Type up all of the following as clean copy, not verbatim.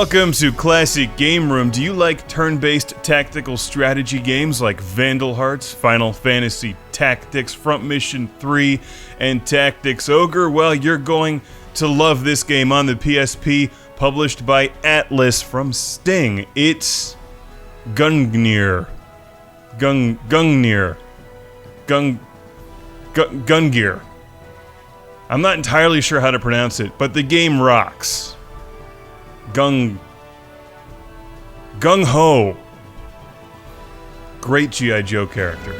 Welcome to Classic Game Room. Do you like turn-based tactical strategy games like Vandal Hearts, Final Fantasy Tactics, Front Mission 3, and Tactics Ogre? Well, you're going to love this game on the PSP, published by Atlas from Sting. It's GUNGNIR. GUNGNIR. GUNGNIR. I'm not entirely sure how to pronounce it, but the game rocks. Gung-Ho. Great G.I. Joe character.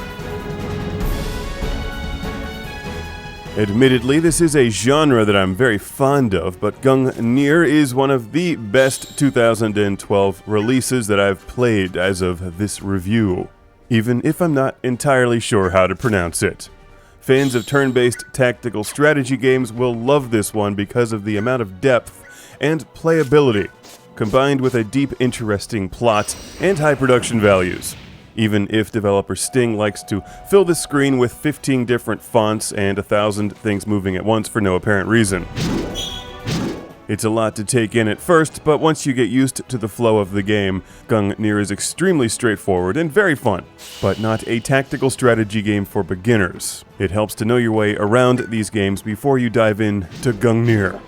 Admittedly, this is a genre that I'm very fond of, but GUNGNIR is one of the best 2012 releases that I've played as of this review, even if I'm not entirely sure how to pronounce it. Fans of turn-based tactical strategy games will love this one because of the amount of depth and playability, combined with a deep, interesting plot and high production values. Even if developer Sting likes to fill the screen with 15 different fonts and 1,000 things moving at once for no apparent reason. It's a lot to take in at first, but once you get used to the flow of the game, GUNGNIR is extremely straightforward and very fun, but not a tactical strategy game for beginners. It helps to know your way around these games before you dive in to GUNGNIR,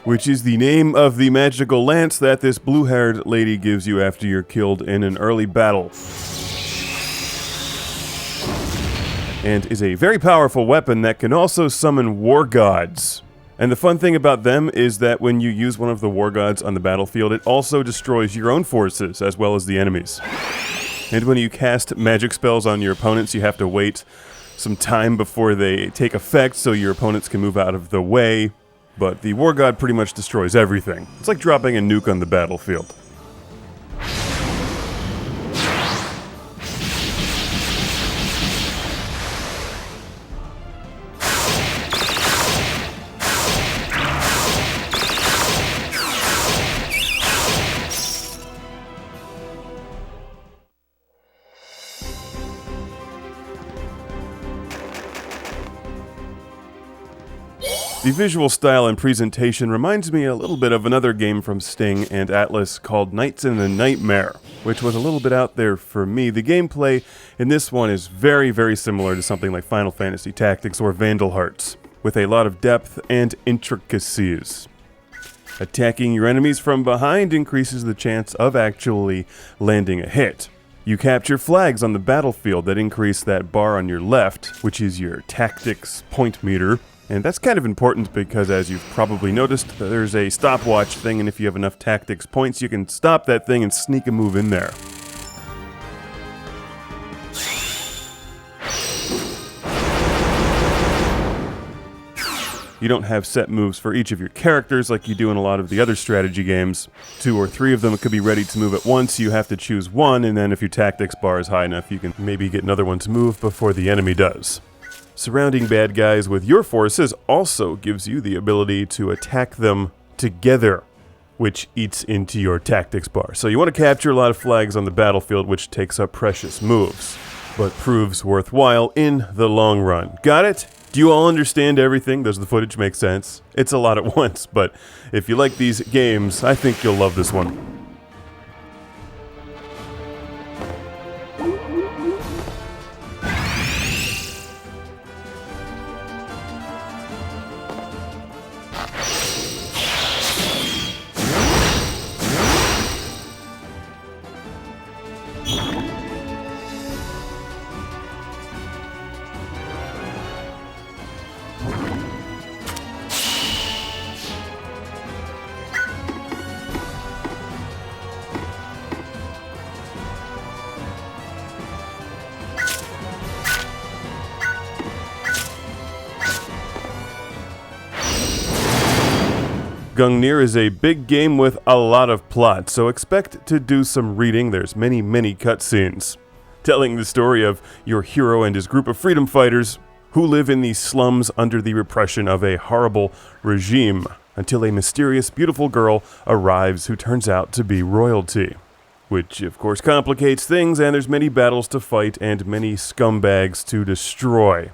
which is the name of the magical lance that this blue-haired lady gives you after you're killed in an early battle, and is a very powerful weapon that can also summon war gods. And the fun thing about them is that when you use one of the war gods on the battlefield, it also destroys your own forces as well as the enemies. And when you cast magic spells on your opponents, you have to wait some time before they take effect so your opponents can move out of the way. But the war god pretty much destroys everything. It's like dropping a nuke on the battlefield. The visual style and presentation reminds me a little bit of another game from Sting and Atlas called Nights in the Nightmare, which was a little bit out there for me. The gameplay in this one is very, very similar to something like Final Fantasy Tactics or Vandal Hearts, with a lot of depth and intricacies. Attacking your enemies from behind increases the chance of actually landing a hit. You capture flags on the battlefield that increase that bar on your left, which is your tactics point meter. And that's kind of important because, as you've probably noticed, there's a stopwatch thing, and if you have enough tactics points, you can stop that thing and sneak a move in there. You don't have set moves for each of your characters like you do in a lot of the other strategy games. 2 or 3 of them could be ready to move at once. You have to choose one, and then if your tactics bar is high enough, you can maybe get another one to move before the enemy does. Surrounding bad guys with your forces also gives you the ability to attack them together, which eats into your tactics bar. So you want to capture a lot of flags on the battlefield, which takes up precious moves, but proves worthwhile in the long run. Got it? Do you all understand everything? Does the footage make sense? It's a lot at once, but if you like these games, I think you'll love this one. GUNGNIR is a big game with a lot of plot, so expect to do some reading. There's many cutscenes telling the story of your hero and his group of freedom fighters who live in the slums under the repression of a horrible regime until a mysterious, beautiful girl arrives who turns out to be royalty. Which, of course, complicates things, and there's many battles to fight and many scumbags to destroy.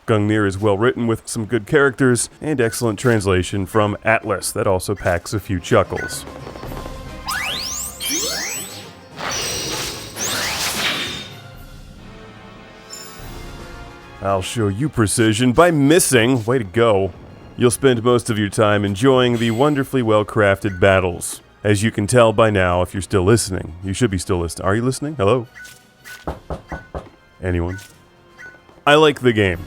GUNGNIR is well written with some good characters and excellent translation from Atlas that also packs a few chuckles. I'll show you precision by missing. Way to go. You'll spend most of your time enjoying the wonderfully well-crafted battles. As you can tell by now, if you're still listening, you should be still listening. Are you listening? Hello? Anyone? I like the game.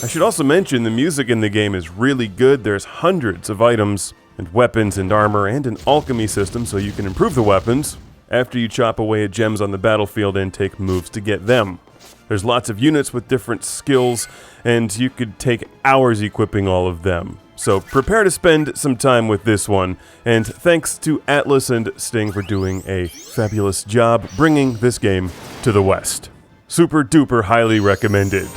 I should also mention the music in the game is really good. There's hundreds of items and weapons and armor and an alchemy system so you can improve the weapons after you chop away at gems on the battlefield and take moves to get them. There's lots of units with different skills and you could take hours equipping all of them. So prepare to spend some time with this one, and thanks to Atlas and Sting for doing a fabulous job bringing this game to the West. Super duper highly recommended.